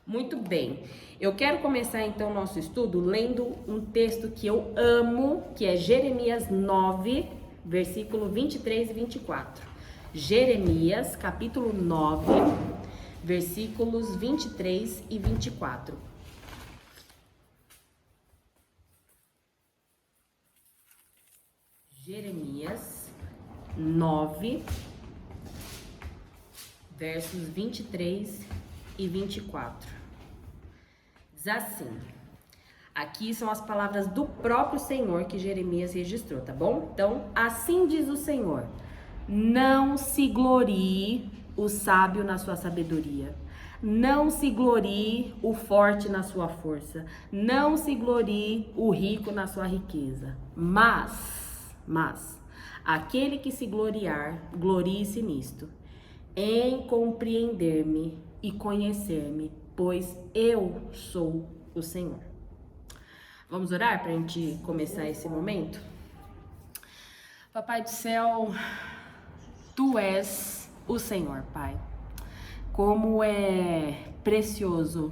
Muito bem, eu quero começar então o nosso estudo lendo um texto que eu amo, que é Jeremias 9, versículo 23 e 24. Jeremias, capítulo 9, versículos 23 e 24. Jeremias 9, versos 23 e 24. Diz assim, aqui são as palavras do próprio Senhor que Jeremias registrou, tá bom? Então, assim diz o Senhor: não se glorie o sábio na sua sabedoria, não se glorie o forte na sua força, não se glorie o rico na sua riqueza, mas, aquele que se gloriar, glorie-se nisto, em compreender-me e conhecer-me, pois eu sou o Senhor. Vamos orar para a gente começar esse momento? Papai do céu, Tu és o Senhor, Pai. Como é precioso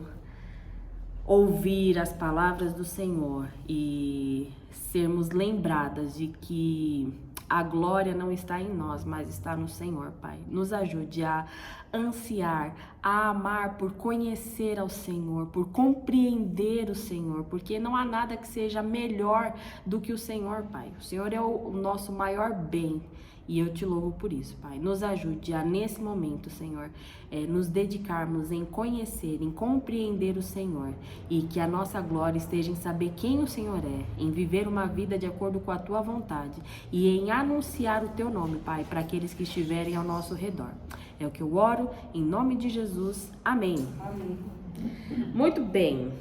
ouvir as palavras do Senhor e sermos lembradas de que a glória não está em nós, mas está no Senhor, Pai. Nos ajude a ansiar, a amar por conhecer ao Senhor, por compreender o Senhor, porque não há nada que seja melhor do que o Senhor, Pai. O Senhor é o nosso maior bem. E eu te louvo por isso, Pai. Nos ajude a, nesse momento, Senhor, nos dedicarmos em conhecer, em compreender o Senhor. E que a nossa glória esteja em saber quem o Senhor é, em viver uma vida de acordo com a Tua vontade e em anunciar o Teu nome, Pai, para aqueles que estiverem ao nosso redor. É o que eu oro, em nome de Jesus. Amém. Amém. Muito bem.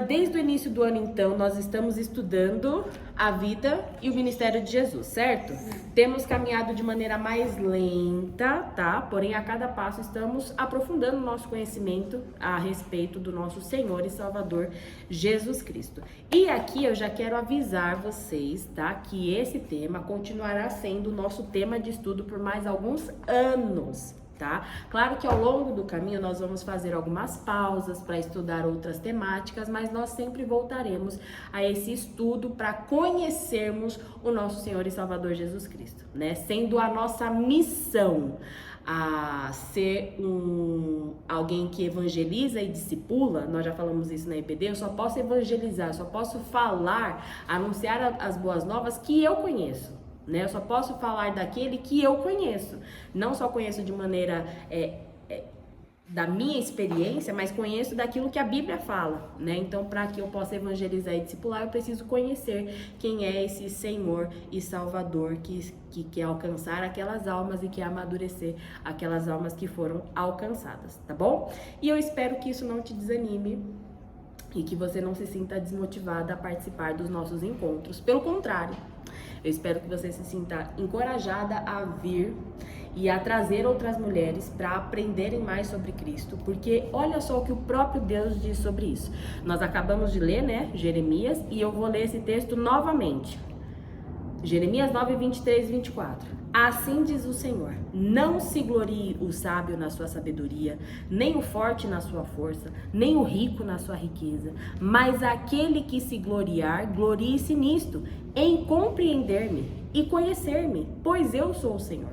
Desde o início do ano, então, nós estamos estudando a vida e o ministério de Jesus, certo? Temos caminhado de maneira mais lenta, tá? Porém, a cada passo estamos aprofundando o nosso conhecimento a respeito do nosso Senhor e Salvador Jesus Cristo. E aqui eu já quero avisar vocês, tá? Que esse tema continuará sendo o nosso tema de estudo por mais alguns anos. Tá? Claro que ao longo do caminho nós vamos fazer algumas pausas para estudar outras temáticas, mas nós sempre voltaremos a esse estudo para conhecermos o nosso Senhor e Salvador Jesus Cristo, né? Sendo a nossa missão a ser alguém que evangeliza e discipula. Nós já falamos isso na EBD, eu só posso evangelizar, só posso falar, anunciar as boas novas que eu conheço. Né? Eu só posso falar daquele que eu conheço, não só conheço de maneira da minha experiência, mas conheço daquilo que a Bíblia fala, né? Então, para que eu possa evangelizar e discipular, eu preciso conhecer quem é esse Senhor e Salvador que quer alcançar aquelas almas e quer amadurecer aquelas almas que foram alcançadas, tá bom? E eu espero que isso não te desanime e que você não se sinta desmotivada a participar dos nossos encontros. Pelo contrário, eu espero que você se sinta encorajada a vir e a trazer outras mulheres para aprenderem mais sobre Cristo, porque olha só o que o próprio Deus diz sobre isso. Nós acabamos de ler, né, Jeremias, e eu vou ler esse texto novamente. Jeremias 9, 23 e 24. Assim diz o Senhor: não se glorie o sábio na sua sabedoria, nem o forte na sua força, nem o rico na sua riqueza, mas aquele que se gloriar, glorie-se nisto, em compreender-me e conhecer-me, pois eu sou o Senhor.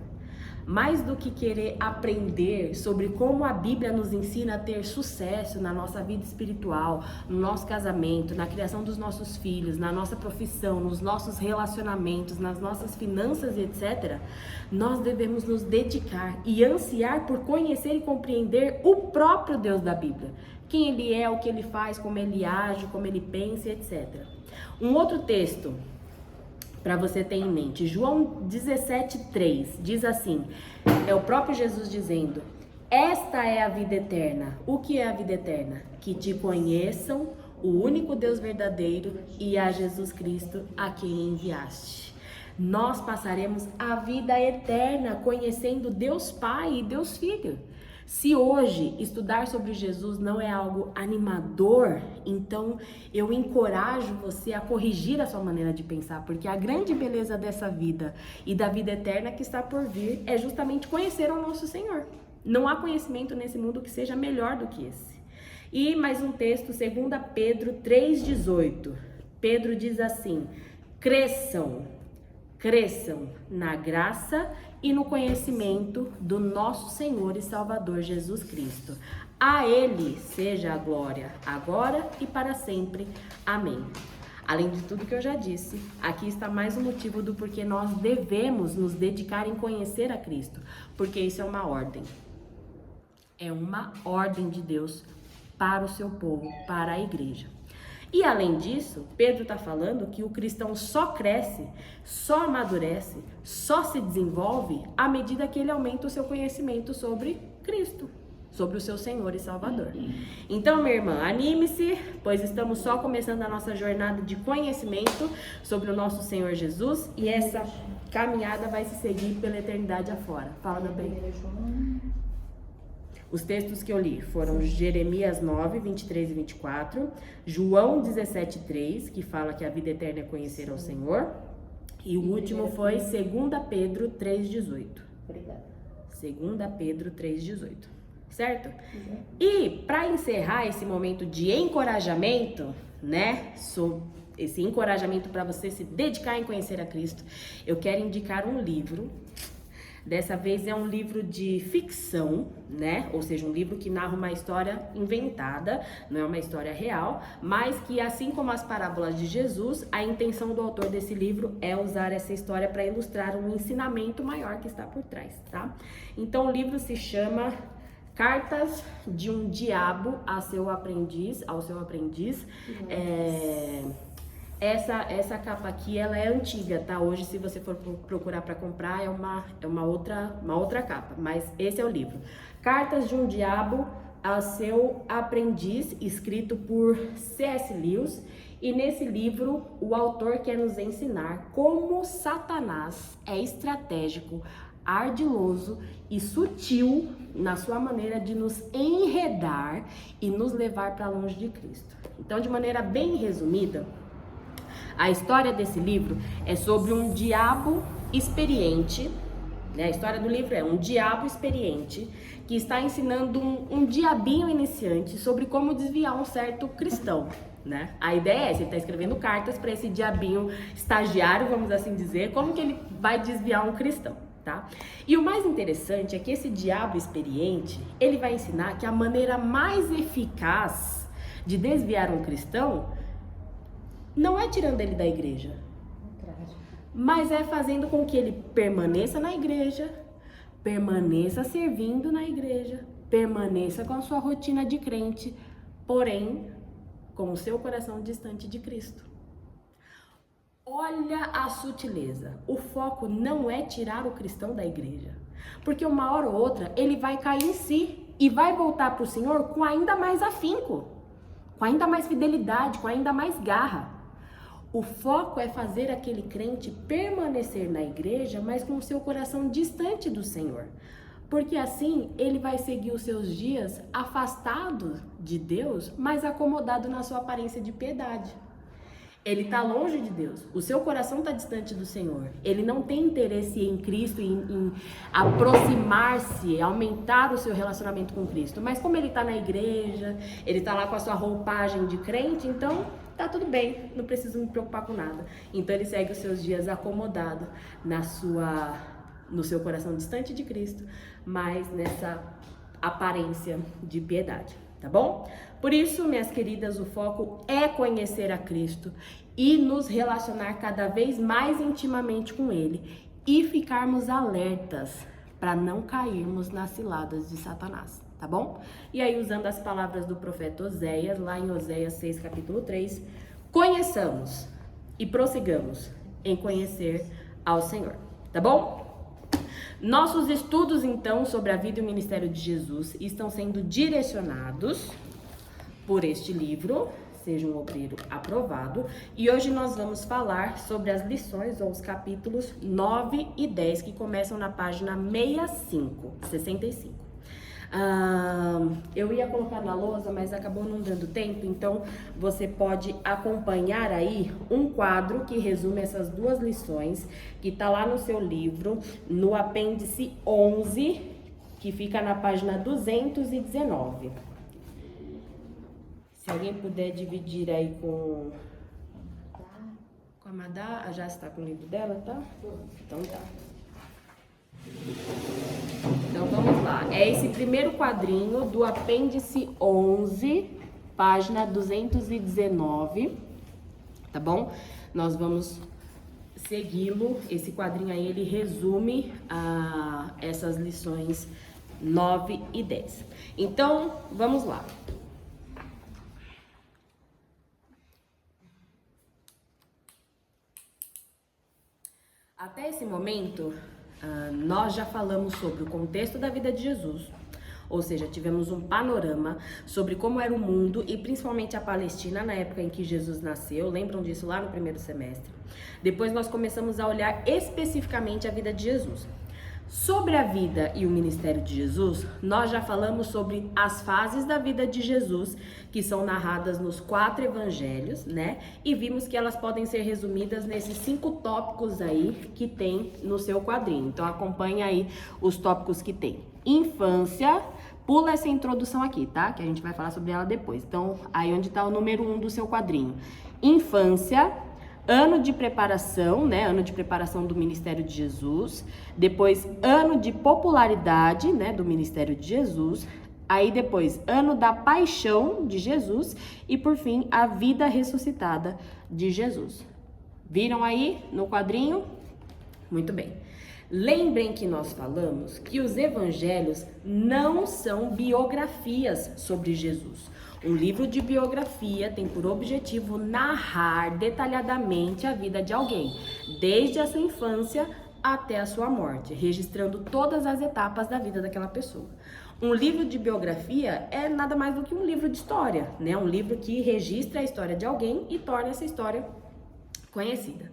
Mais do que querer aprender sobre como a Bíblia nos ensina a ter sucesso na nossa vida espiritual, no nosso casamento, na criação dos nossos filhos, na nossa profissão, nos nossos relacionamentos, nas nossas finanças, etc., nós devemos nos dedicar e ansiar por conhecer e compreender o próprio Deus da Bíblia. Quem Ele é, o que Ele faz, como Ele age, como Ele pensa, etc. Um outro texto para você ter em mente, João 17:3 diz assim, é o próprio Jesus dizendo: esta é a vida eterna. O que é a vida eterna? Que te conheçam, o único Deus verdadeiro, e a Jesus Cristo a quem enviaste. Nós passaremos a vida eterna conhecendo Deus Pai e Deus Filho. Se hoje estudar sobre Jesus não é algo animador, então eu encorajo você a corrigir a sua maneira de pensar, porque a grande beleza dessa vida e da vida eterna que está por vir é justamente conhecer o nosso Senhor. Não há conhecimento nesse mundo que seja melhor do que esse. E mais um texto, 2 Pedro 3,18. Pedro diz assim: cresçam na graça e no conhecimento do nosso Senhor e Salvador Jesus Cristo. A Ele seja a glória, agora e para sempre. Amém. Além de tudo que eu já disse, aqui está mais um motivo do porquê nós devemos nos dedicar em conhecer a Cristo, porque isso é uma ordem. É uma ordem de Deus para o seu povo, para a igreja. E além disso, Pedro está falando que o cristão só cresce, só amadurece, só se desenvolve à medida que ele aumenta o seu conhecimento sobre Cristo, sobre o seu Senhor e Salvador. Então, minha irmã, anime-se, pois estamos só começando a nossa jornada de conhecimento sobre o nosso Senhor Jesus e essa caminhada vai se seguir pela eternidade afora. Fala, meu bem. Os textos que eu li foram Jeremias 9, 23 e 24, João 17, 3, que fala que a vida eterna é conhecer ao Senhor, e o último foi 2 Pedro 3, 18. Obrigada. 2 Pedro 3, 18. Certo? E para encerrar esse momento de encorajamento, né? Esse encorajamento para você se dedicar em conhecer a Cristo, eu quero indicar um livro. Dessa vez é um livro de ficção, né? Ou seja, um livro que narra uma história inventada, não é uma história real, mas que, assim como as parábolas de Jesus, a intenção do autor desse livro é usar essa história para ilustrar um ensinamento maior que está por trás, tá? Então, o livro se chama Cartas de um Diabo ao seu aprendiz. Essa capa aqui, ela é antiga, tá? Hoje, se você for procurar para comprar, é uma outra capa, mas esse é o livro. Cartas de um Diabo ao seu aprendiz, escrito por C.S. Lewis. E nesse livro, o autor quer nos ensinar como Satanás é estratégico, ardiloso e sutil na sua maneira de nos enredar e nos levar para longe de Cristo. Então, de maneira bem resumida, a história desse livro é sobre um diabo experiente, né? A história do livro é um diabo experiente que está ensinando um diabinho iniciante sobre como desviar um certo cristão, né? A ideia é essa, ele está escrevendo cartas para esse diabinho estagiário, vamos assim dizer, como que ele vai desviar um cristão, tá? E o mais interessante é que esse diabo experiente, ele vai ensinar que a maneira mais eficaz de desviar um cristão não é tirando ele da igreja, mas é fazendo com que ele permaneça na igreja, permaneça servindo na igreja, permaneça com a sua rotina de crente, porém, com o seu coração distante de Cristo. Olha a sutileza. O foco não é tirar o cristão da igreja, porque uma hora ou outra ele vai cair em si e vai voltar para o Senhor com ainda mais afinco, com ainda mais fidelidade, com ainda mais garra. O foco é fazer aquele crente permanecer na igreja, mas com o seu coração distante do Senhor. Porque assim ele vai seguir os seus dias afastado de Deus, mas acomodado na sua aparência de piedade. Ele está longe de Deus, o seu coração está distante do Senhor. Ele não tem interesse em Cristo, em aproximar-se, aumentar o seu relacionamento com Cristo. Mas como ele está na igreja, ele está lá com a sua roupagem de crente, então tá tudo bem, não preciso me preocupar com nada. Então ele segue os seus dias acomodado no seu coração distante de Cristo, mas nessa aparência de piedade, tá bom? Por isso, minhas queridas, o foco é conhecer a Cristo e nos relacionar cada vez mais intimamente com Ele e ficarmos alertas para não cairmos nas ciladas de Satanás, tá bom? E aí, usando as palavras do profeta Oséias, lá em Oséias 6, capítulo 3, conheçamos e prossigamos em conhecer ao Senhor, tá bom? Nossos estudos, então, sobre a vida e o ministério de Jesus estão sendo direcionados por este livro, Seja um Obreiro Aprovado, e hoje nós vamos falar sobre as lições ou os capítulos 9 e 10, que começam na página 65. Eu ia colocar na lousa, mas acabou não dando tempo, então você pode acompanhar aí um quadro que resume essas duas lições, que tá lá no seu livro, no apêndice 11, que fica na página 219. Se alguém puder dividir aí com a Madá, a Jássia está com o livro dela, tá? Então tá. Então vamos lá. É esse primeiro quadrinho do apêndice 11, página 219, tá bom? Nós vamos segui-lo. Esse quadrinho aí, ele resume essas lições 9 e 10. Então, vamos lá. Até esse momento, nós já falamos sobre o contexto da vida de Jesus, ou seja, tivemos um panorama sobre como era o mundo e principalmente a Palestina na época em que Jesus nasceu. Lembram disso lá no primeiro semestre? Depois nós começamos a olhar especificamente a vida de Jesus. Sobre a vida e o ministério de Jesus, nós já falamos sobre as fases da vida de Jesus, que são narradas nos 4 evangelhos, né? E vimos que elas podem ser resumidas nesses 5 tópicos aí que tem no seu quadrinho. Então acompanha aí os tópicos que tem. Infância, pula essa introdução aqui, tá? Que a gente vai falar sobre ela depois. Então, aí onde tá o número 1 do seu quadrinho. Infância, ano de preparação, né? Ano de preparação do ministério de Jesus. Depois, ano de popularidade, né? Do ministério de Jesus. Aí depois, ano da paixão de Jesus. E por fim, a vida ressuscitada de Jesus. Viram aí no quadrinho? Muito bem. Lembrem que nós falamos que os evangelhos não são biografias sobre Jesus. Um livro de biografia tem por objetivo narrar detalhadamente a vida de alguém, desde a sua infância até a sua morte, registrando todas as etapas da vida daquela pessoa. Um livro de biografia é nada mais do que um livro de história, né? Um livro que registra a história de alguém e torna essa história conhecida.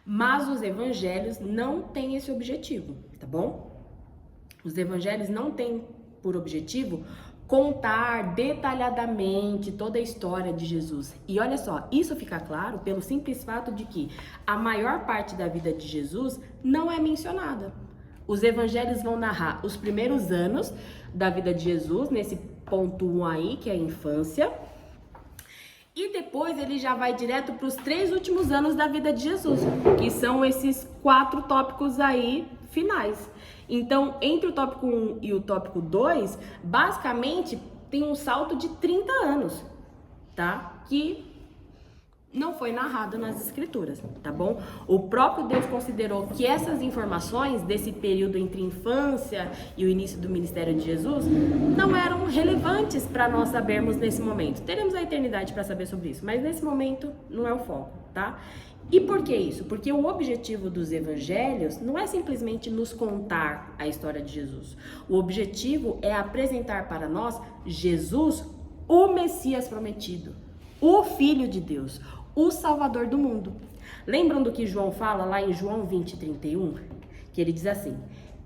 Mas os evangelhos não têm esse objetivo, tá bom? Os evangelhos não têm por objetivo contar detalhadamente toda a história de Jesus. E olha só, isso fica claro pelo simples fato de que a maior parte da vida de Jesus não é mencionada. Os evangelhos vão narrar os primeiros anos da vida de Jesus, nesse ponto 1 aí, que é a infância. E depois ele já vai direto para os 3 últimos anos da vida de Jesus, que são esses 4 tópicos aí finais. Então, entre o tópico 1 e o tópico 2, basicamente tem um salto de 30 anos, tá? Que não foi narrado nas escrituras, tá bom? O próprio Deus considerou que essas informações desse período entre infância e o início do ministério de Jesus não eram relevantes para nós sabermos nesse momento. Teremos a eternidade para saber sobre isso, mas nesse momento não é o foco, tá? E por que isso? Porque o objetivo dos evangelhos não é simplesmente nos contar a história de Jesus. O objetivo é apresentar para nós Jesus, o Messias prometido, o Filho de Deus, o Salvador do mundo. Lembram do que João fala lá em João 20:31? Que ele diz assim,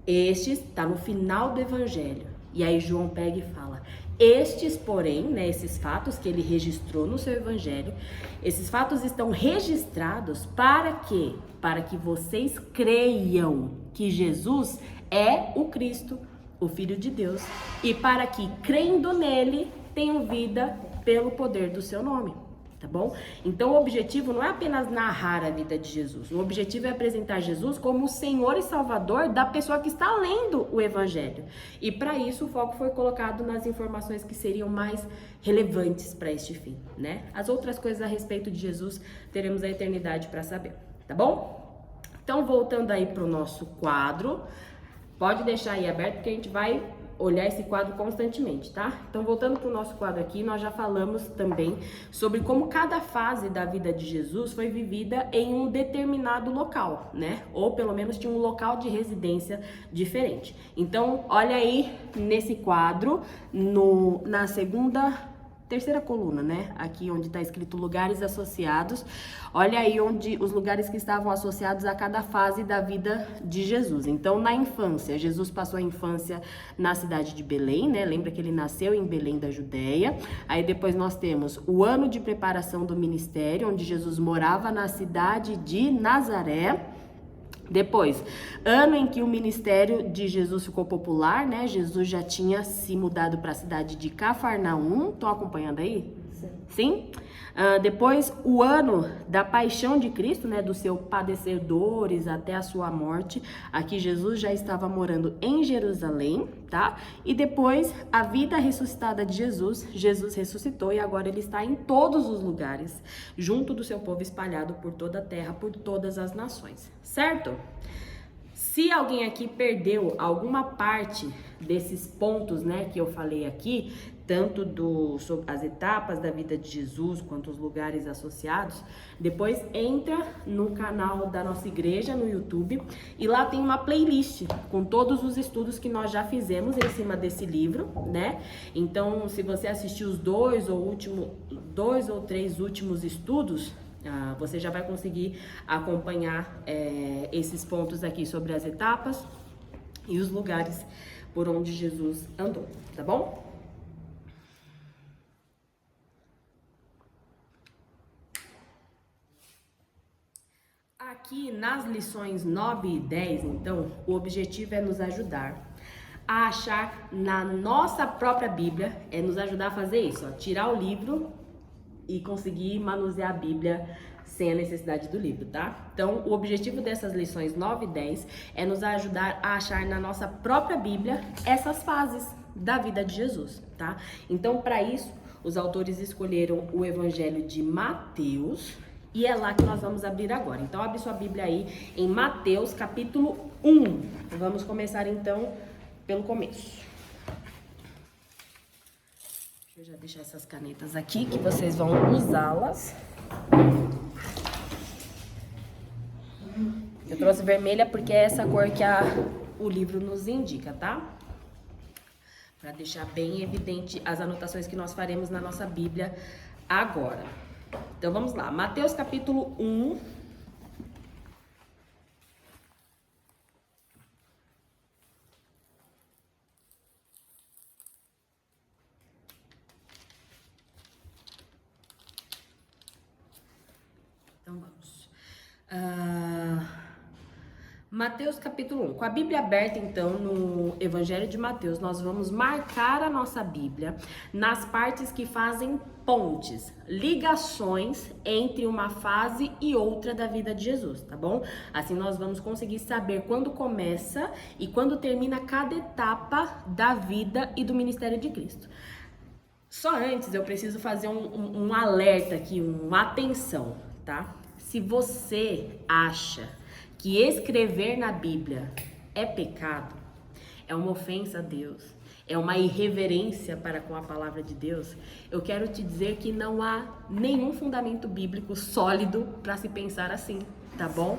estes, tá no final do evangelho, e aí João pega e fala, estes, porém, né, esses fatos que ele registrou no seu evangelho, esses fatos estão registrados para quê? Para que vocês creiam que Jesus é o Cristo, o Filho de Deus, e para que, crendo nele, tenham vida pelo poder do seu nome. Tá bom? Então o objetivo não é apenas narrar a vida de Jesus, o objetivo é apresentar Jesus como o Senhor e Salvador da pessoa que está lendo o Evangelho. E para isso o foco foi colocado nas informações que seriam mais relevantes para este fim, né? As outras coisas a respeito de Jesus teremos a eternidade para saber, tá bom? Então voltando aí para o nosso quadro, pode deixar aí aberto porque a gente vai olhar esse quadro constantemente, tá? Então, voltando para o nosso quadro aqui, nós já falamos também sobre como cada fase da vida de Jesus foi vivida em um determinado local, né? Ou pelo menos tinha um local de residência diferente. Então, olha aí nesse quadro, na terceira coluna, né? Aqui onde está escrito lugares associados. Olha aí onde os lugares que estavam associados a cada fase da vida de Jesus. Então, na infância, Jesus passou a infância na cidade de Belém, né? Lembra que ele nasceu em Belém da Judéia. Aí depois nós temos o ano de preparação do ministério, onde Jesus morava na cidade de Nazaré. Depois, ano em que o ministério de Jesus ficou popular, né? Jesus já tinha se mudado para a cidade de Cafarnaum. Estão acompanhando aí? Sim? Depois, o ano da paixão de Cristo, né? Do seu padecer dores até a sua morte. Aqui Jesus já estava morando em Jerusalém, tá? E depois, a vida ressuscitada de Jesus. Jesus ressuscitou e agora ele está em todos os lugares, junto do seu povo espalhado por toda a terra, por todas as nações, certo? Se alguém aqui perdeu alguma parte desses pontos, né, que eu falei aqui, tanto sobre as etapas da vida de Jesus, quanto os lugares associados, depois entra no canal da nossa igreja no YouTube e lá tem uma playlist com todos os estudos que nós já fizemos em cima desse livro, né? Então, se você assistiu os dois ou três últimos estudos, você já vai conseguir acompanhar esses pontos aqui sobre as etapas e os lugares por onde Jesus andou, tá bom? Aqui nas lições 9 e 10, então, o objetivo é nos ajudar a achar na nossa própria Bíblia, é nos ajudar a fazer isso, ó, tirar o livro e conseguir manusear a Bíblia sem a necessidade do livro, tá? Então, o objetivo dessas lições 9 e 10 é nos ajudar a achar na nossa própria Bíblia essas fases da vida de Jesus, tá? Então, para isso, os autores escolheram o Evangelho de Mateus e é lá que nós vamos abrir agora. Então, abre sua Bíblia aí em Mateus, capítulo 1. Vamos começar, então, pelo começo. Deixa eu já deixar essas canetas aqui, que vocês vão usá-las. Eu trouxe vermelha porque é essa cor que o livro nos indica, tá? Para deixar bem evidente as anotações que nós faremos na nossa Bíblia agora. Então vamos lá, Mateus capítulo 1. Então vamos. Mateus capítulo 1. Com a Bíblia aberta, então, no Evangelho de Mateus, nós vamos marcar a nossa Bíblia nas partes que fazem pontes, ligações entre uma fase e outra da vida de Jesus, tá bom? Assim nós vamos conseguir saber quando começa e quando termina cada etapa da vida e do ministério de Cristo. Só antes eu preciso fazer um alerta aqui, uma atenção, tá? Se você acha que escrever na Bíblia é pecado, é uma ofensa a Deus, é uma irreverência para com a palavra de Deus, eu quero te dizer que não há nenhum fundamento bíblico sólido para se pensar assim, tá bom?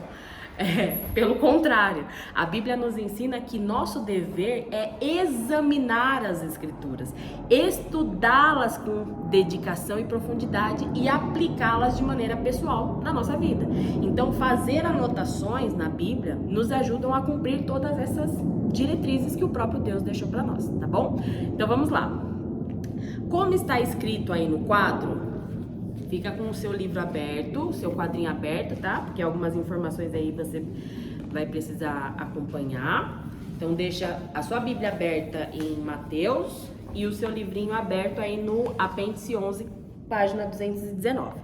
Pelo contrário, a Bíblia nos ensina que nosso dever é examinar as Escrituras, estudá-las com dedicação e profundidade e aplicá-las de maneira pessoal na nossa vida. Então, fazer anotações na Bíblia nos ajudam a cumprir todas essas diretrizes que o próprio Deus deixou para nós, tá bom? Então, vamos lá. Como está escrito aí no quadro, fica com o seu livro aberto, seu quadrinho aberto, tá? Porque algumas informações aí você vai precisar acompanhar. Então, deixa a sua Bíblia aberta em Mateus e o seu livrinho aberto aí no apêndice 11, página 219.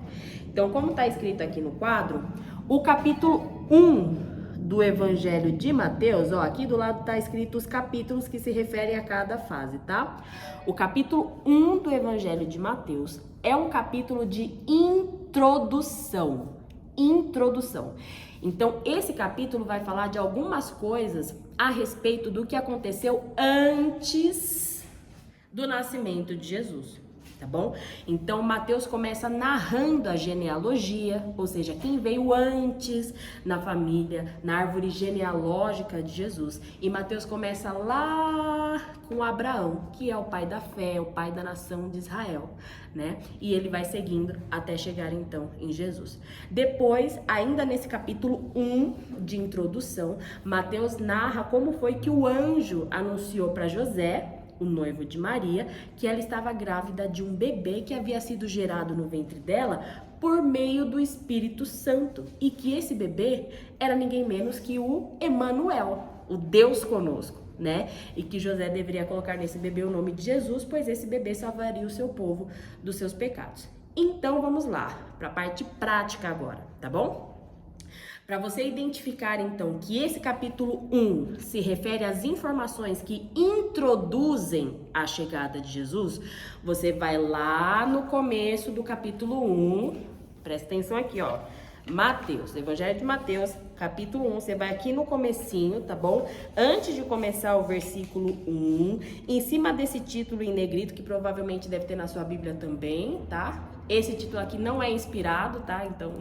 Então, como está escrito aqui no quadro, o capítulo 1 do Evangelho de Mateus, ó, aqui do lado tá escrito os capítulos que se referem a cada fase, tá? O capítulo 1 do Evangelho de Mateus é um capítulo de introdução. Introdução. Então, esse capítulo vai falar de algumas coisas a respeito do que aconteceu antes do nascimento de Jesus, tá bom? Então, Mateus começa narrando a genealogia, ou seja, quem veio antes na família, na árvore genealógica de Jesus. E Mateus começa lá com Abraão, que é o pai da fé, o pai da nação de Israel, né? E ele vai seguindo até chegar então em Jesus. Depois, ainda nesse capítulo 1 de introdução, Mateus narra como foi que o anjo anunciou para José o noivo de Maria, que ela estava grávida de um bebê que havia sido gerado no ventre dela por meio do Espírito Santo, e que esse bebê era ninguém menos que o Emanuel, o Deus conosco, né? E que José deveria colocar nesse bebê o nome de Jesus, pois esse bebê salvaria o seu povo dos seus pecados. Então vamos lá, para a parte prática agora, tá bom? Para você identificar, então, que esse capítulo 1 se refere às informações que introduzem a chegada de Jesus, você vai lá no começo do capítulo 1, presta atenção aqui, ó, Mateus, Evangelho de Mateus, capítulo 1, você vai aqui no comecinho, tá bom? Antes de começar o versículo 1, em cima desse título em negrito, que provavelmente deve ter na sua Bíblia também, tá? Esse título aqui não é inspirado, tá? Então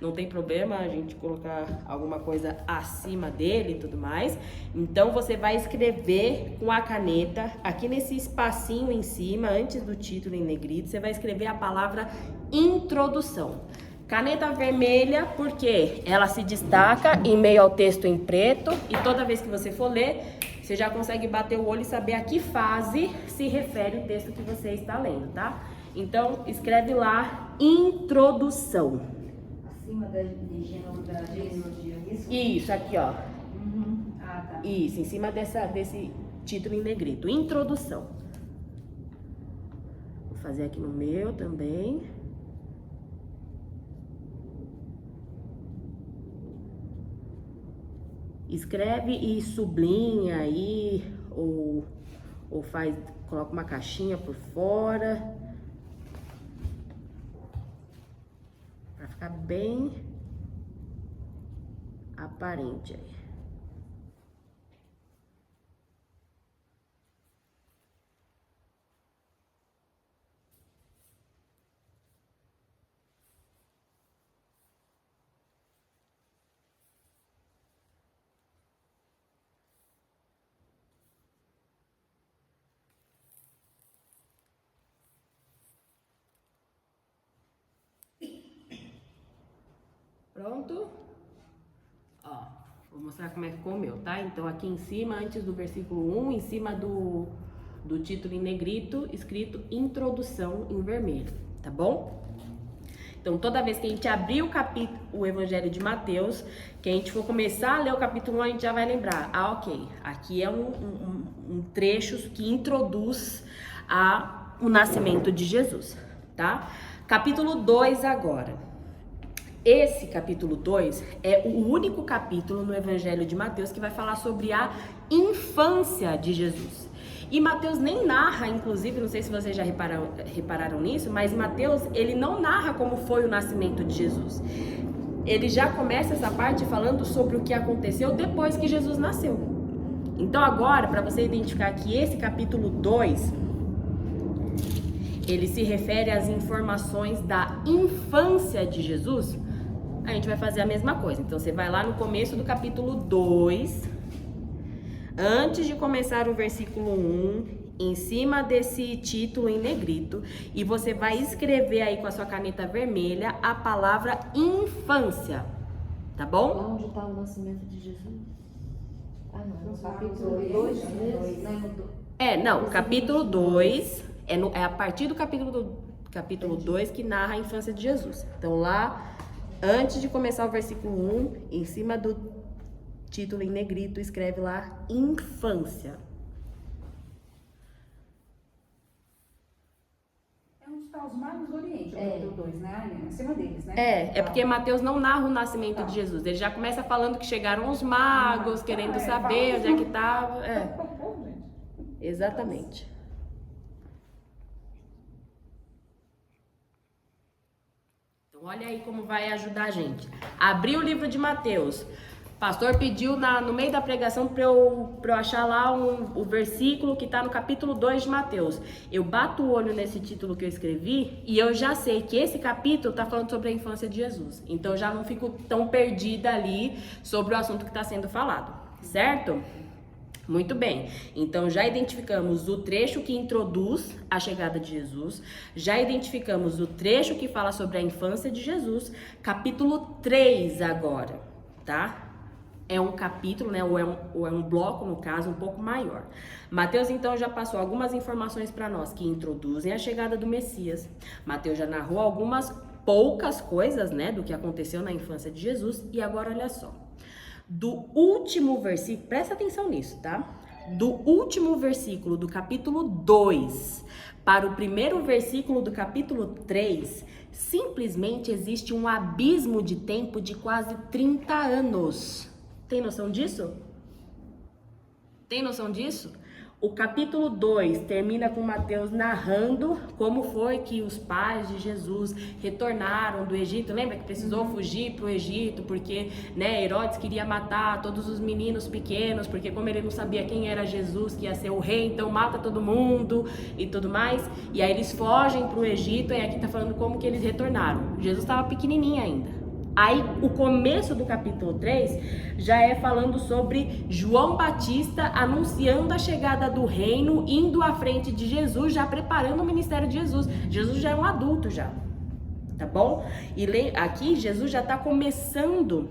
não tem problema a gente colocar alguma coisa acima dele e tudo mais. Então você vai escrever com a caneta, aqui nesse espacinho em cima, antes do título em negrito, você vai escrever a palavra introdução. Caneta vermelha, porque ela se destaca em meio ao texto em preto, e toda vez que você for ler, você já consegue bater o olho e saber a que fase se refere o texto que você está lendo, tá? Então, escreve lá, introdução. Acima da genealogia, isso? Isso, aqui, ó. Uhum. Ah, tá. Isso, em cima desse título em negrito, introdução. Vou fazer aqui no meu também. Escreve e sublinha aí, ou coloca uma caixinha por fora, para ficar bem aparente aí. Pronto? Ó, vou mostrar como é que ficou o meu, tá? Então aqui em cima, antes do versículo 1, em cima do título em negrito, escrito introdução em vermelho, tá bom? Então toda vez que a gente abrir o Evangelho de Mateus, que a gente for começar a ler o capítulo 1, a gente já vai lembrar, ok, aqui é um trecho que introduz o nascimento de Jesus, tá? Capítulo 2 agora. Esse capítulo 2 é o único capítulo no Evangelho de Mateus que vai falar sobre a infância de Jesus. E Mateus nem narra, inclusive, não sei se vocês já repararam nisso, mas Mateus, ele não narra como foi o nascimento de Jesus. Ele já começa essa parte falando sobre o que aconteceu depois que Jesus nasceu. Então agora, para você identificar que esse capítulo 2, ele se refere às informações da infância de Jesus, a gente vai fazer a mesma coisa. Então você vai lá no começo do capítulo 2, antes de começar o versículo 1, em cima desse título em negrito, e você vai escrever aí com a sua caneta vermelha a palavra infância, tá bom? Onde está o nascimento de Jesus? Ah, não, no Capítulo capítulo 2, 2, Não, capítulo 2, é a partir do capítulo 2 que narra a infância de Jesus. Então lá, antes de começar o versículo 1, em cima do título em negrito, escreve lá infância. É onde está os magos do Oriente, o capítulo 2, né, Aline? Em cima deles, né? É porque Mateus não narra o nascimento de Jesus. Ele já começa falando que chegaram os magos, querendo saber onde é que estava. Exatamente. Então, olha aí como vai ajudar a gente. Abri o livro de Mateus. O pastor pediu no meio da pregação para eu achar lá o versículo que está no capítulo 2 de Mateus. Eu bato o olho nesse título que eu escrevi e eu já sei que esse capítulo está falando sobre a infância de Jesus. Então, eu já não fico tão perdida ali sobre o assunto que está sendo falado, certo? Muito bem, então já identificamos o trecho que introduz a chegada de Jesus, já identificamos o trecho que fala sobre a infância de Jesus, capítulo 3 agora, tá? é um capítulo, né, ou é um bloco, no caso, um pouco maior. Mateus, então, já passou algumas informações para nós que introduzem a chegada do Messias. Mateus já narrou algumas poucas coisas, né, do que aconteceu na infância de Jesus. E agora, olha só. Do último versículo, presta atenção nisso, tá? Do último versículo do capítulo 2 para o primeiro versículo do capítulo 3, simplesmente existe um abismo de tempo de quase 30 anos. Tem noção disso? Tem noção disso? O capítulo 2 termina com Mateus narrando como foi que os pais de Jesus retornaram do Egito. Lembra que precisou fugir para o Egito porque, né, Herodes queria matar todos os meninos pequenos, porque como ele não sabia quem era Jesus, que ia ser o rei, então mata todo mundo e tudo mais. E aí eles fogem para o Egito e aqui tá falando como que eles retornaram. Jesus estava pequenininho ainda. Aí o começo do capítulo 3 já é falando sobre João Batista anunciando a chegada do reino, indo à frente de Jesus, já preparando o ministério de Jesus. Jesus já é um adulto já, tá bom? E aqui Jesus já está começando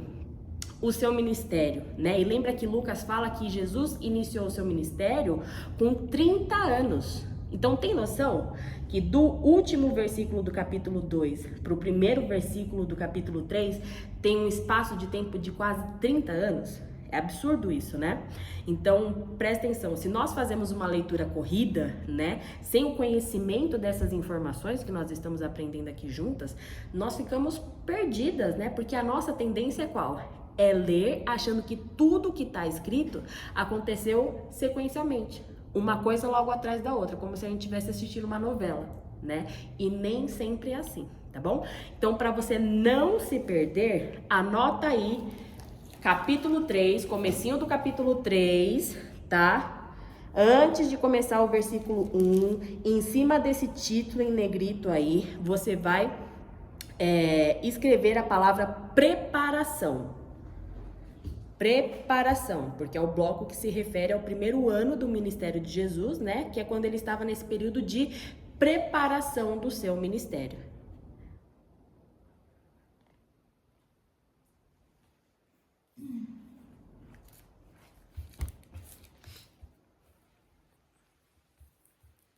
o seu ministério, né? E lembra que Lucas fala que Jesus iniciou o seu ministério com 30 anos. Então tem noção que do último versículo do capítulo 2 para o primeiro versículo do capítulo 3 tem um espaço de tempo de quase 30 anos? É absurdo isso, né? Então, presta atenção, se nós fazemos uma leitura corrida, né, sem o conhecimento dessas informações que nós estamos aprendendo aqui juntas, nós ficamos perdidas, né? Porque a nossa tendência é qual? É ler achando que tudo que está escrito aconteceu sequencialmente. Uma coisa logo atrás da outra, como se a gente estivesse assistindo uma novela, né? E nem sempre é assim, tá bom? Então, para você não se perder, anota aí capítulo 3, comecinho do capítulo 3, tá? Antes de começar o versículo 1, em cima desse título em negrito aí, você vai escrever a palavra preparação. Preparação, porque é o bloco que se refere ao primeiro ano do ministério de Jesus, né? Que é quando ele estava nesse período de preparação do seu ministério.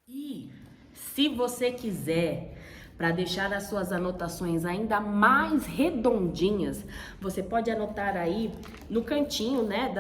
E se você quiser, para deixar as suas anotações ainda mais redondinhas, você pode anotar aí no cantinho, né,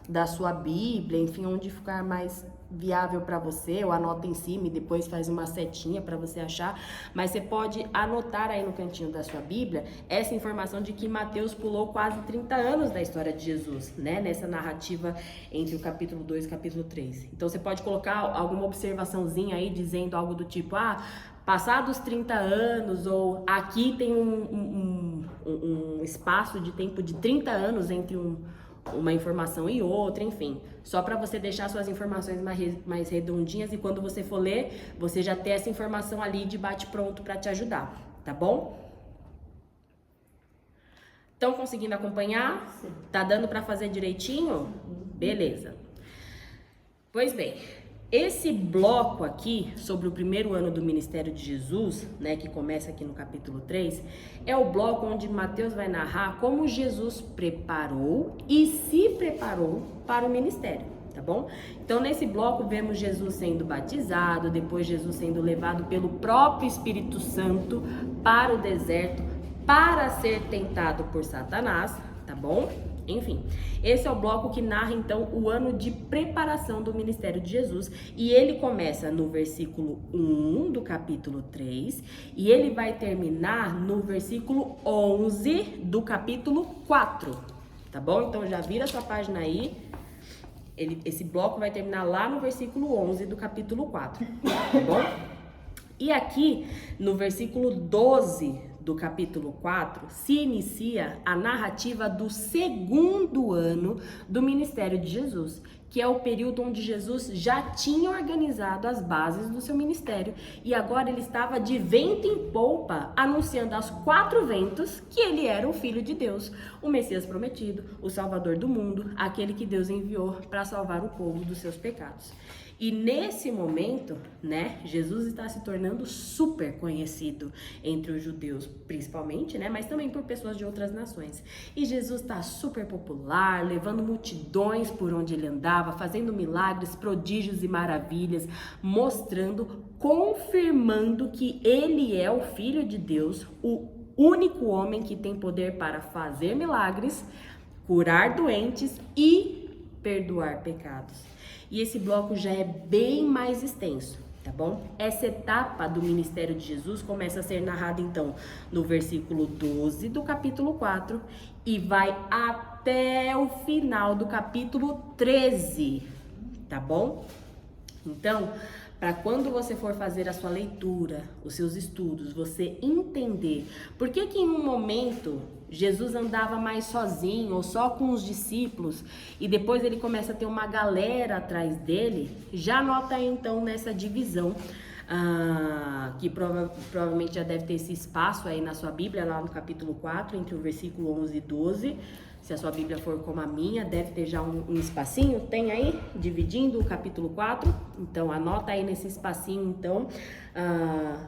da sua Bíblia, enfim, onde ficar mais viável para você, ou anota em cima e depois faz uma setinha para você achar, mas você pode anotar aí no cantinho da sua Bíblia essa informação de que Mateus pulou quase 30 anos da história de Jesus, né, nessa narrativa entre o capítulo 2 e o capítulo 3. Então você pode colocar alguma observaçãozinha aí dizendo algo do tipo, passados 30 anos, ou aqui tem um espaço de tempo de 30 anos entre uma informação e outra, enfim. Só para você deixar suas informações mais redondinhas e quando você for ler, você já ter essa informação ali de bate-pronto para te ajudar, tá bom? Estão conseguindo acompanhar? Sim. Tá dando para fazer direitinho? Beleza. Pois bem, esse bloco aqui, sobre o primeiro ano do ministério de Jesus, né, que começa aqui no capítulo 3, é o bloco onde Mateus vai narrar como Jesus preparou e se preparou para o ministério, tá bom? Então, nesse bloco, vemos Jesus sendo batizado, depois Jesus sendo levado pelo próprio Espírito Santo para o deserto para ser tentado por Satanás, tá bom? Enfim, esse é o bloco que narra então o ano de preparação do ministério de Jesus, e ele começa no versículo 1 do capítulo 3 e ele vai terminar no versículo 11 do capítulo 4, tá bom? Então já vira sua página aí, esse bloco vai terminar lá no versículo 11 do capítulo 4, tá bom? E aqui no versículo 12 do capítulo 4, se inicia a narrativa do segundo ano do ministério de Jesus, que é o período onde Jesus já tinha organizado as bases do seu ministério e agora ele estava de vento em polpa, anunciando aos quatro ventos que ele era o Filho de Deus, o Messias prometido, o Salvador do mundo, aquele que Deus enviou para salvar o povo dos seus pecados. E nesse momento, né, Jesus está se tornando super conhecido entre os judeus, principalmente, né, mas também por pessoas de outras nações. E Jesus está super popular, levando multidões por onde ele andava, fazendo milagres, prodígios e maravilhas, mostrando, confirmando que ele é o Filho de Deus, o único homem que tem poder para fazer milagres, curar doentes e perdoar pecados. E esse bloco já é bem mais extenso, tá bom? Essa etapa do ministério de Jesus começa a ser narrada, então, no versículo 12 do capítulo 4 e vai até o final do capítulo 13, tá bom? Então, para quando você for fazer a sua leitura, os seus estudos, você entender por que em um momento Jesus andava mais sozinho ou só com os discípulos e depois ele começa a ter uma galera atrás dele, já nota aí, então nessa divisão, que provavelmente já deve ter esse espaço aí na sua Bíblia, lá no capítulo 4, entre o versículo 11 e 12. Se a sua Bíblia for como a minha, deve ter já um espacinho, tem aí, dividindo o capítulo 4. Então, anota aí nesse espacinho, então,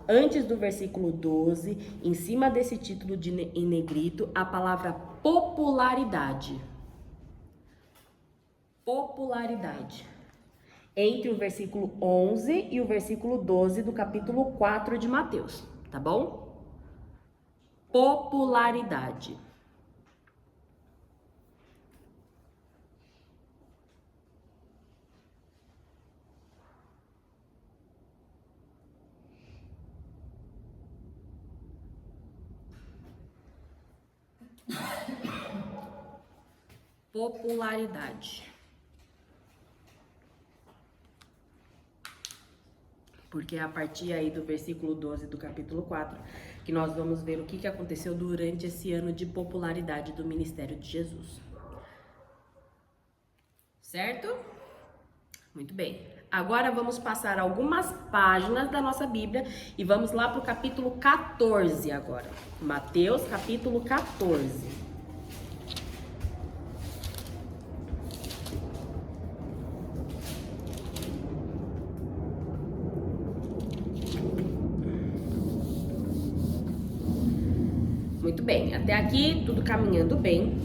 antes do versículo 12, em cima desse título em negrito, a palavra popularidade. Popularidade. Entre o versículo 11 e o versículo 12 do capítulo 4 de Mateus, tá bom? Popularidade. Popularidade. Porque é a partir aí do versículo 12 do capítulo 4 que nós vamos ver o que aconteceu durante esse ano de popularidade do ministério de Jesus. Certo? Muito bem. Agora vamos passar algumas páginas da nossa Bíblia e vamos lá para o capítulo 14 agora. Mateus, capítulo 14. Muito bem, até aqui tudo caminhando bem.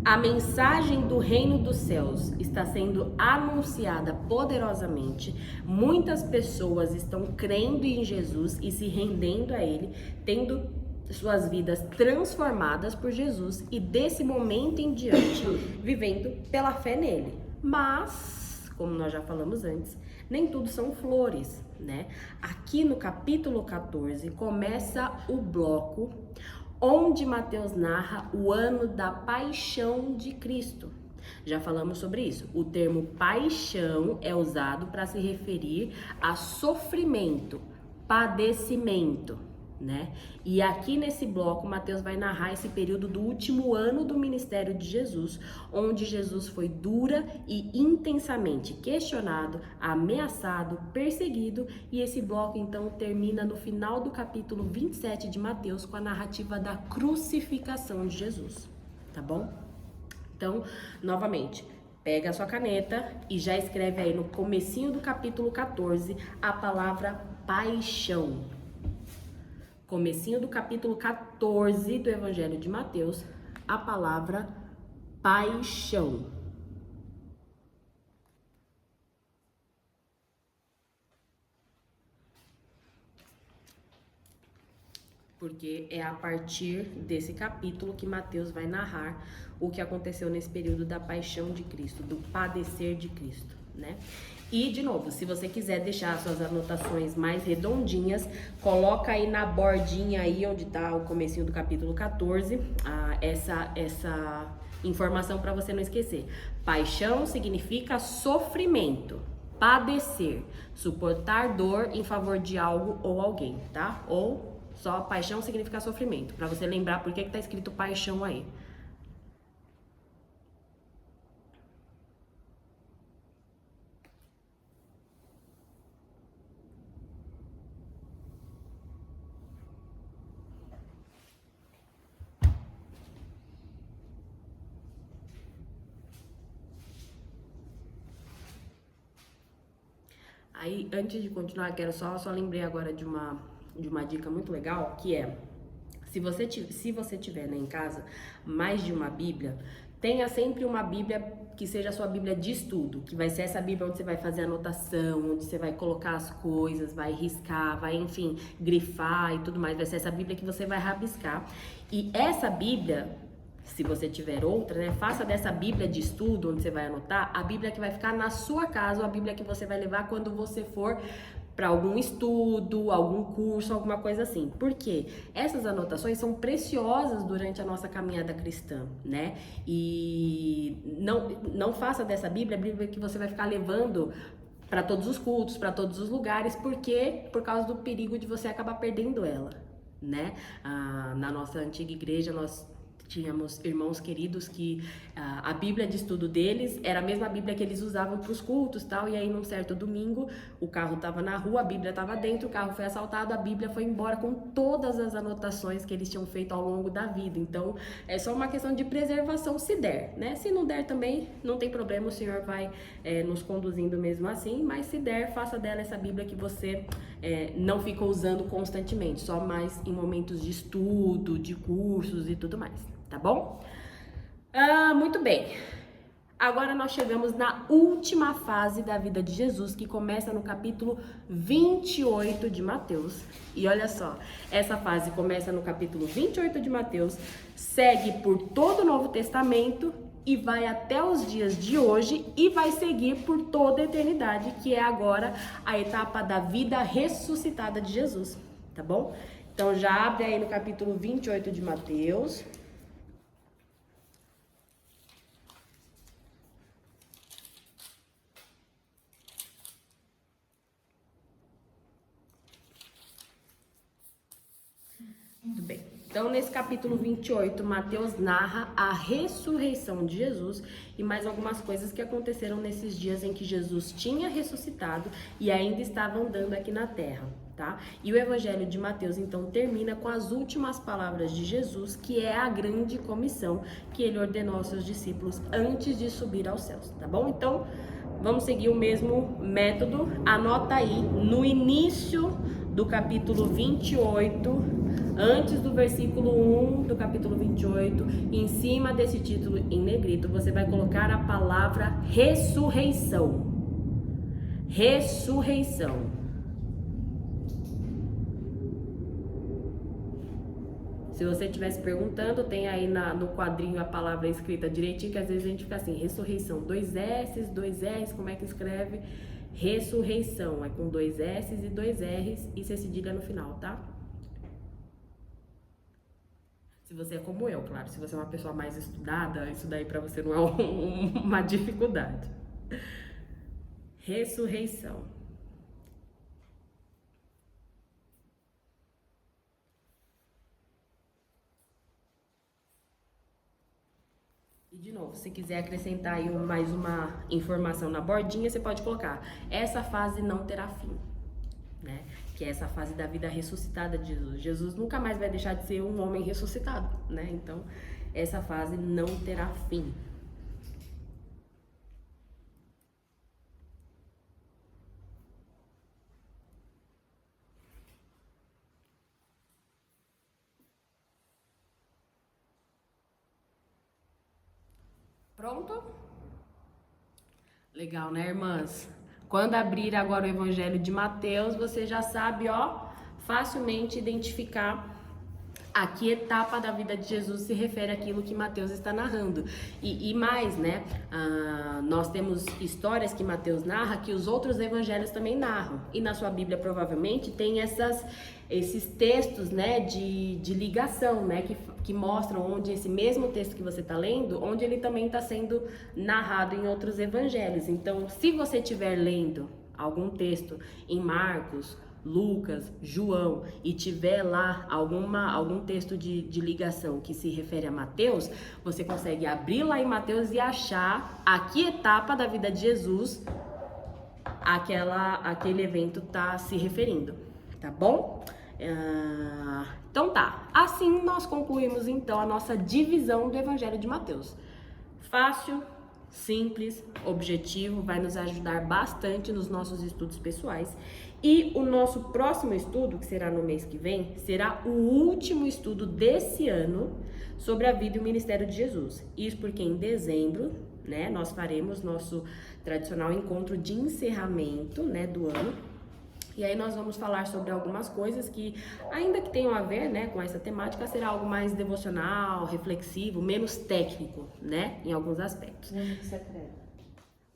A mensagem do reino dos céus está sendo anunciada poderosamente. Muitas pessoas estão crendo em Jesus e se rendendo a ele, tendo suas vidas transformadas por Jesus e desse momento em diante vivendo pela fé nele. Mas, como nós já falamos antes, nem tudo são flores, né? Aqui no capítulo 14 começa o bloco onde Mateus narra o ano da paixão de Cristo. Já falamos sobre isso. O termo paixão é usado para se referir a sofrimento, padecimento, né? E aqui nesse bloco, Mateus vai narrar esse período do último ano do ministério de Jesus, onde Jesus foi dura e intensamente questionado, ameaçado, perseguido, e esse bloco então termina no final do capítulo 27 de Mateus com a narrativa da crucificação de Jesus, tá bom? Então, novamente, pega a sua caneta e já escreve aí no comecinho do capítulo 14 a palavra paixão. Comecinho do capítulo 14 do Evangelho de Mateus, a palavra paixão. Porque é a partir desse capítulo que Mateus vai narrar o que aconteceu nesse período da paixão de Cristo, do padecer de Cristo, né? E, de novo, se você quiser deixar suas anotações mais redondinhas, coloca aí na bordinha aí onde tá o comecinho do capítulo 14, essa informação para você não esquecer. Paixão significa sofrimento, padecer, suportar dor em favor de algo ou alguém, tá? Ou só paixão significa sofrimento, para você lembrar por que tá escrito paixão aí. Aí, antes de continuar, quero só lembrei agora de uma dica muito legal, que é, se você tiver, né, em casa mais de uma Bíblia, tenha sempre uma Bíblia que seja a sua Bíblia de estudo, que vai ser essa Bíblia onde você vai fazer anotação, onde você vai colocar as coisas, vai riscar, vai, enfim, grifar e tudo mais. Vai ser essa Bíblia que você vai rabiscar. E essa Bíblia, se você tiver outra, né, faça dessa Bíblia de estudo, onde você vai anotar, a Bíblia que vai ficar na sua casa, ou a Bíblia que você vai levar quando você for para algum estudo, algum curso, alguma coisa assim. Por quê? Essas anotações são preciosas durante a nossa caminhada cristã, né? E não faça dessa Bíblia a Bíblia que você vai ficar levando para todos os cultos, para todos os lugares, porque por causa do perigo de você acabar perdendo ela, né? Na nossa antiga igreja, nós tínhamos irmãos queridos que a Bíblia de estudo deles era a mesma Bíblia que eles usavam para os cultos e tal, e aí num certo domingo o carro estava na rua, a Bíblia estava dentro, o carro foi assaltado, a Bíblia foi embora com todas as anotações que eles tinham feito ao longo da vida. Então é só uma questão de preservação se der, né? Se não der também, não tem problema, o Senhor vai nos conduzindo mesmo assim, mas se der, faça dela essa Bíblia que você não fica usando constantemente, só mais em momentos de estudo, de cursos e tudo mais. Tá bom? Muito bem. Agora nós chegamos na última fase da vida de Jesus, que começa no capítulo 28 de Mateus. E olha só, essa fase começa no capítulo 28 de Mateus, segue por todo o Novo Testamento e vai até os dias de hoje e vai seguir por toda a eternidade, que é agora a etapa da vida ressuscitada de Jesus, tá bom? Então já abre aí no capítulo 28 de Mateus. Muito bem. Então, nesse capítulo 28, Mateus narra a ressurreição de Jesus e mais algumas coisas que aconteceram nesses dias em que Jesus tinha ressuscitado e ainda estava andando aqui na terra, tá? E o Evangelho de Mateus, então, termina com as últimas palavras de Jesus, que é a grande comissão que ele ordenou aos seus discípulos antes de subir aos céus, tá bom? Então, vamos seguir o mesmo método. Anota aí no início do capítulo 28, antes do versículo 1 do capítulo 28, em cima desse título em negrito, você vai colocar a palavra ressurreição. Ressurreição. Se você estivesse perguntando, tem aí no quadrinho a palavra escrita direitinho, que às vezes a gente fica assim, ressurreição, 2 S's, 2 R's, como é que escreve? Ressurreição, é com 2 S's e 2 R's e C cedilha no final, tá? Se você é como eu, claro, se você é uma pessoa mais estudada, isso daí pra você não é uma dificuldade. Ressurreição. E de novo, se quiser acrescentar aí mais uma informação na bordinha, você pode colocar: essa fase não terá fim, né? Que é essa fase da vida ressuscitada de Jesus. Jesus nunca mais vai deixar de ser um homem ressuscitado, né? Então, essa fase não terá fim. Pronto? Legal, né, irmãs? Quando abrir agora o Evangelho de Mateus, você já sabe, ó, facilmente identificar a que etapa da vida de Jesus se refere àquilo que Mateus está narrando. E mais, né, nós temos histórias que Mateus narra que os outros evangelhos também narram. E na sua Bíblia provavelmente tem esses textos, né, de ligação, né, que mostram onde esse mesmo texto que você está lendo, onde ele também está sendo narrado em outros evangelhos. Então, se você estiver lendo algum texto em Marcos, Lucas, João e tiver lá algum texto de ligação que se refere a Mateus, você consegue abrir lá em Mateus e achar a que etapa da vida de Jesus aquele evento está se referindo, tá bom? Então tá, assim nós concluímos então a nossa divisão do Evangelho de Mateus. Fácil, simples, objetivo, vai nos ajudar bastante nos nossos estudos pessoais. E o nosso próximo estudo, que será no mês que vem, será o último estudo desse ano sobre a vida e o ministério de Jesus. Isso porque em dezembro, né, nós faremos nosso tradicional encontro de encerramento, né, do ano. E aí nós vamos falar sobre algumas coisas que, ainda que tenham a ver, né, com essa temática, será algo mais devocional, reflexivo, menos técnico, né, em alguns aspectos. Muito secreto.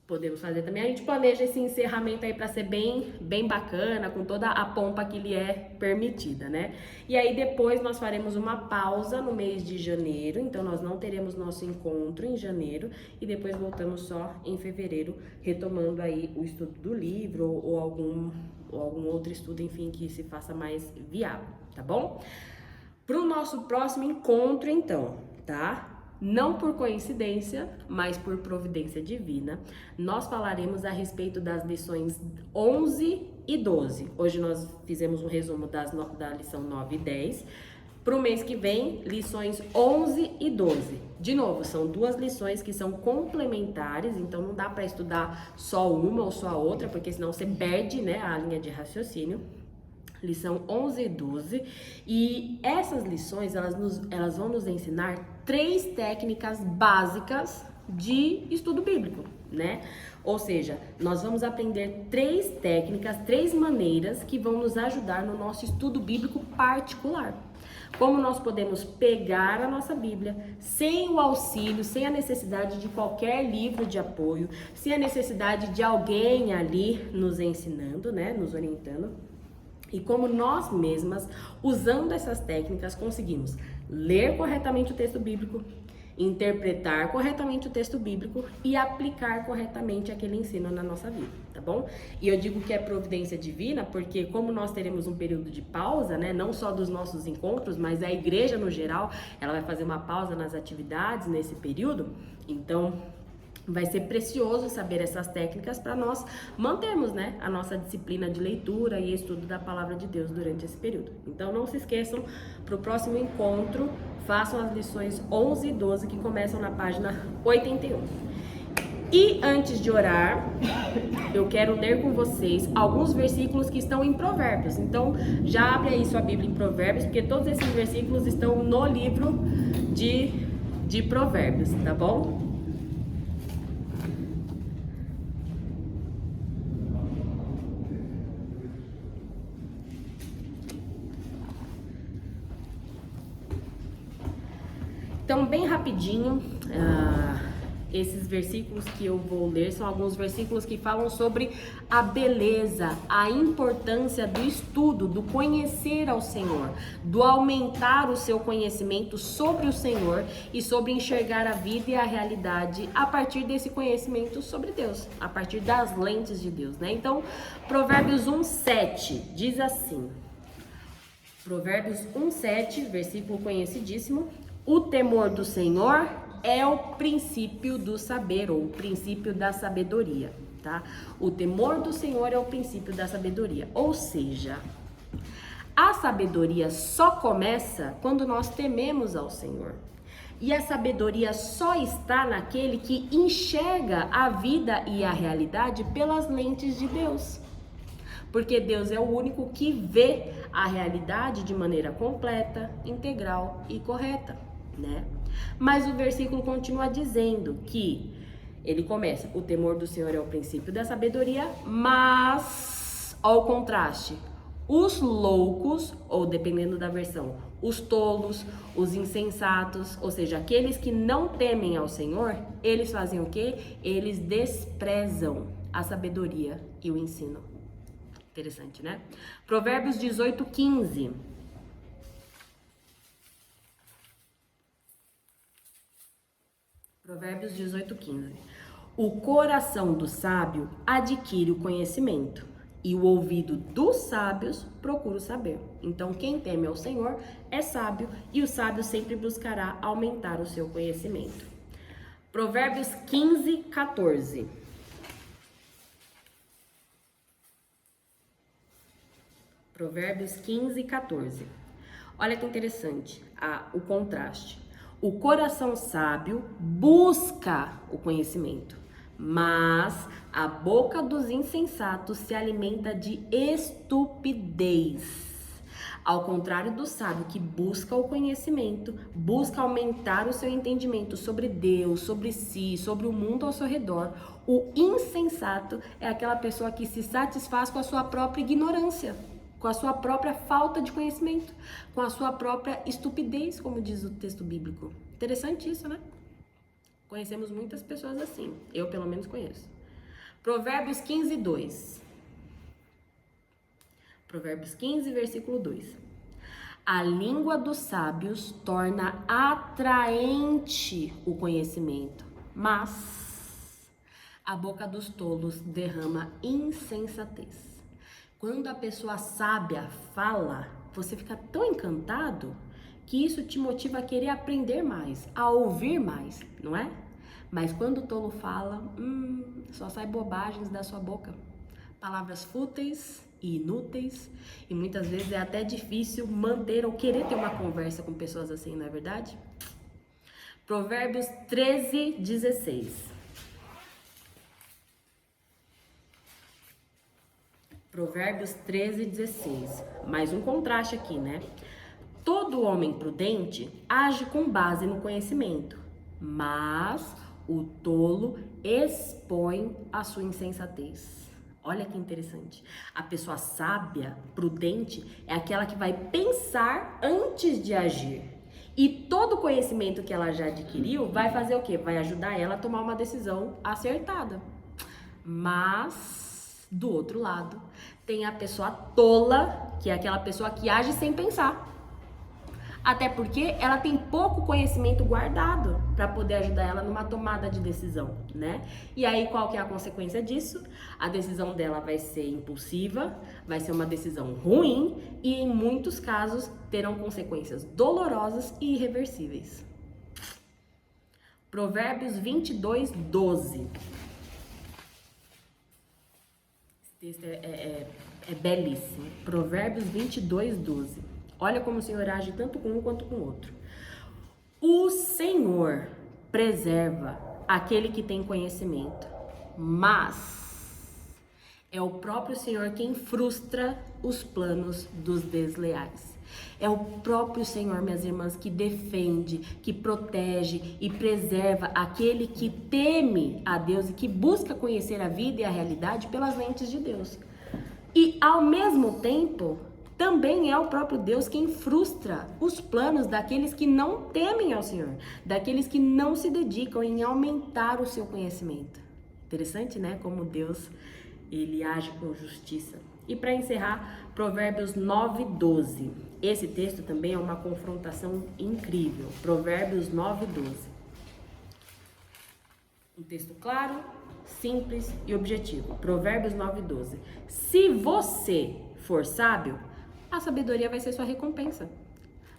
Podemos fazer também. A gente planeja esse encerramento aí para ser bem bacana, com toda a pompa que lhe é permitida, né? E aí depois nós faremos uma pausa no mês de janeiro, então nós não teremos nosso encontro em janeiro e depois voltamos só em fevereiro, retomando aí o estudo do livro ou algum outro estudo, enfim, que se faça mais viável, tá bom? Para o nosso próximo encontro, então, tá? Não por coincidência, mas por providência divina, nós falaremos a respeito das lições 11 e 12. Hoje nós fizemos um resumo da lição 9 e 10. Para o mês que vem, lições 11 e 12. De novo, são duas lições que são complementares, então não dá para estudar só uma ou só a outra, porque senão você perde, né, a linha de raciocínio. Lição 11 e 12, e essas lições, elas vão nos ensinar 3 técnicas básicas de estudo bíblico, né? Ou seja, nós vamos aprender 3 técnicas, 3 maneiras que vão nos ajudar no nosso estudo bíblico particular. Como nós podemos pegar a nossa Bíblia sem o auxílio, sem a necessidade de qualquer livro de apoio, sem a necessidade de alguém ali nos ensinando, né, nos orientando. E como nós mesmas, usando essas técnicas, conseguimos ler corretamente o texto bíblico, interpretar corretamente o texto bíblico e aplicar corretamente aquele ensino na nossa vida, tá bom? E eu digo que é providência divina porque como nós teremos um período de pausa, né, não só dos nossos encontros, mas a igreja no geral, ela vai fazer uma pausa nas atividades nesse período, então vai ser precioso saber essas técnicas para nós mantermos, né, a nossa disciplina de leitura e estudo da palavra de Deus durante esse período. Então não se esqueçam, para o próximo encontro, façam as lições 11 e 12 que começam na página 81. E antes de orar, eu quero ler com vocês alguns versículos que estão em Provérbios. Então já abre aí sua Bíblia em Provérbios, porque todos esses versículos estão no livro de Provérbios, tá bom? Então, bem rapidinho, esses versículos que eu vou ler são alguns versículos que falam sobre a beleza, a importância do estudo, do conhecer ao Senhor, do aumentar o seu conhecimento sobre o Senhor e sobre enxergar a vida e a realidade a partir desse conhecimento sobre Deus, a partir das lentes de Deus, né? Então, Provérbios 1:7 diz assim, Provérbios 1:7, versículo conhecidíssimo: o temor do Senhor é o princípio do saber, ou o princípio da sabedoria, tá? O temor do Senhor é o princípio da sabedoria, ou seja, a sabedoria só começa quando nós tememos ao Senhor. E a sabedoria só está naquele que enxerga a vida e a realidade pelas lentes de Deus. Porque Deus é o único que vê a realidade de maneira completa, integral e correta, né? Mas o versículo continua dizendo que ele começa, o temor do Senhor é o princípio da sabedoria, mas, ao contraste, os loucos, ou dependendo da versão, os tolos, os insensatos, ou seja, aqueles que não temem ao Senhor, eles fazem o quê? Eles desprezam a sabedoria e o ensino. Interessante, né? Provérbios 18:15. Provérbios 18:15. O coração do sábio adquire o conhecimento, e o ouvido dos sábios procura o saber. Então, quem teme ao Senhor é sábio, e o sábio sempre buscará aumentar o seu conhecimento. Provérbios 15:14. Provérbios 15:14. Olha que interessante o contraste. O coração sábio busca o conhecimento, mas a boca dos insensatos se alimenta de estupidez. Ao contrário do sábio que busca o conhecimento, busca aumentar o seu entendimento sobre Deus, sobre si, sobre o mundo ao seu redor, o insensato é aquela pessoa que se satisfaz com a sua própria ignorância, com a sua própria falta de conhecimento, com a sua própria estupidez, como diz o texto bíblico. Interessante isso, né? Conhecemos muitas pessoas assim, eu pelo menos conheço. Provérbios 15, 2. Provérbios 15, versículo 2. A língua dos sábios torna atraente o conhecimento, mas a boca dos tolos derrama insensatez. Quando a pessoa sábia fala, você fica tão encantado que isso te motiva a querer aprender mais, a ouvir mais, não é? Mas quando o tolo fala, só sai bobagens da sua boca. Palavras fúteis e inúteis, e muitas vezes é até difícil manter ou querer ter uma conversa com pessoas assim, não é verdade? Provérbios 13, 16. Provérbios 13, 16. Mais um contraste aqui, né? Todo homem prudente age com base no conhecimento, mas o tolo expõe a sua insensatez. Olha que interessante. A pessoa sábia, prudente, é aquela que vai pensar antes de agir. E todo o conhecimento que ela já adquiriu vai fazer o quê? Vai ajudar ela a tomar uma decisão acertada. Mas, do outro lado, tem a pessoa tola, que é aquela pessoa que age sem pensar. Até porque ela tem pouco conhecimento guardado para poder ajudar ela numa tomada de decisão, né? E aí, qual que é a consequência disso? A decisão dela vai ser impulsiva, vai ser uma decisão ruim e, em muitos casos, terão consequências dolorosas e irreversíveis. Provérbios 22, 12. Esse texto é belíssimo. Provérbios 22, 12. Olha como o Senhor age tanto com um quanto com o outro. O Senhor preserva aquele que tem conhecimento, mas é o próprio Senhor quem frustra os planos dos desleais. É o próprio Senhor, minhas irmãs, que defende, que protege e preserva aquele que teme a Deus e que busca conhecer a vida e a realidade pelas lentes de Deus. E, ao mesmo tempo, também é o próprio Deus quem frustra os planos daqueles que não temem ao Senhor, daqueles que não se dedicam em aumentar o seu conhecimento. Interessante, né? Como Deus, ele age com justiça. E para encerrar, Provérbios 9, 12. Esse texto também é uma confrontação incrível. Provérbios 9, 12. Um texto claro, simples e objetivo. Provérbios 9, 12. Se você for sábio, a sabedoria vai ser sua recompensa.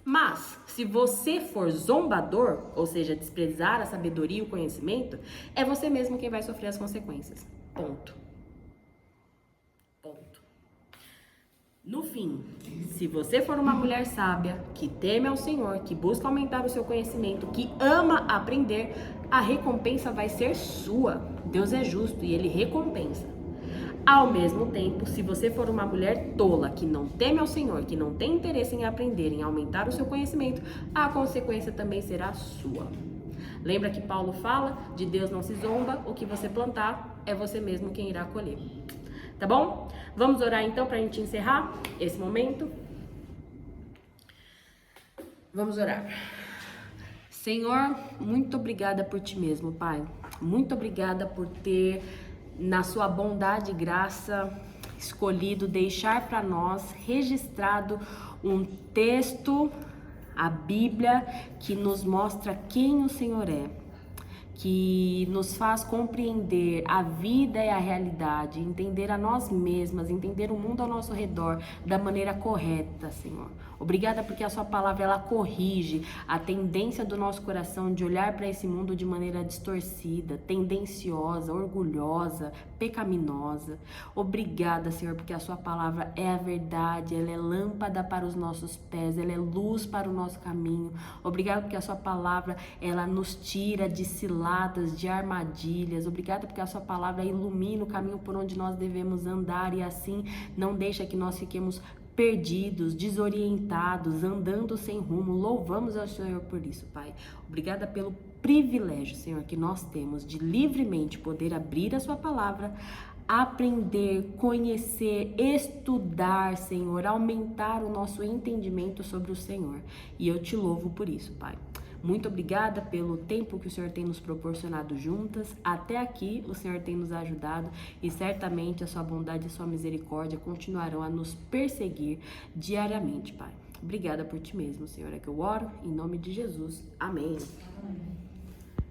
Mas, se você for zombador, ou seja, desprezar a sabedoria e o conhecimento, é você mesmo quem vai sofrer as consequências. Ponto. Ponto. No fim, se você for uma mulher sábia, que teme ao Senhor, que busca aumentar o seu conhecimento, que ama aprender, a recompensa vai ser sua. Deus é justo e Ele recompensa. Ao mesmo tempo, se você for uma mulher tola, que não teme ao Senhor, que não tem interesse em aprender, em aumentar o seu conhecimento, a consequência também será sua. Lembra que Paulo fala, de Deus não se zomba, o que você plantar é você mesmo quem irá colher. Tá bom? Vamos orar então para a gente encerrar esse momento? Vamos orar. Senhor, muito obrigada por ti mesmo, Pai. Muito obrigada por ter, na sua bondade e graça, escolhido deixar para nós registrado um texto, a Bíblia, que nos mostra quem o Senhor é, que nos faz compreender a vida e a realidade, entender a nós mesmas, entender o mundo ao nosso redor da maneira correta, Senhor. Obrigada porque a sua palavra, ela corrige a tendência do nosso coração de olhar para esse mundo de maneira distorcida, tendenciosa, orgulhosa, pecaminosa. Obrigada, Senhor, porque a sua palavra é a verdade, ela é lâmpada para os nossos pés, ela é luz para o nosso caminho. Obrigada porque a sua palavra, ela nos tira de ciladas, de armadilhas. Obrigada porque a sua palavra ilumina o caminho por onde nós devemos andar e assim não deixa que nós fiquemos perdidos, desorientados, andando sem rumo. Louvamos ao Senhor por isso, Pai. Obrigada pelo privilégio, Senhor, que nós temos de livremente poder abrir a sua palavra, aprender, conhecer, estudar, Senhor, aumentar o nosso entendimento sobre o Senhor. E eu te louvo por isso, Pai. Muito obrigada pelo tempo que o Senhor tem nos proporcionado juntas. Até aqui o Senhor tem nos ajudado e certamente a sua bondade e a sua misericórdia continuarão a nos perseguir diariamente, Pai. Obrigada por ti mesmo, Senhor, é que eu oro em nome de Jesus. Amém. Amém.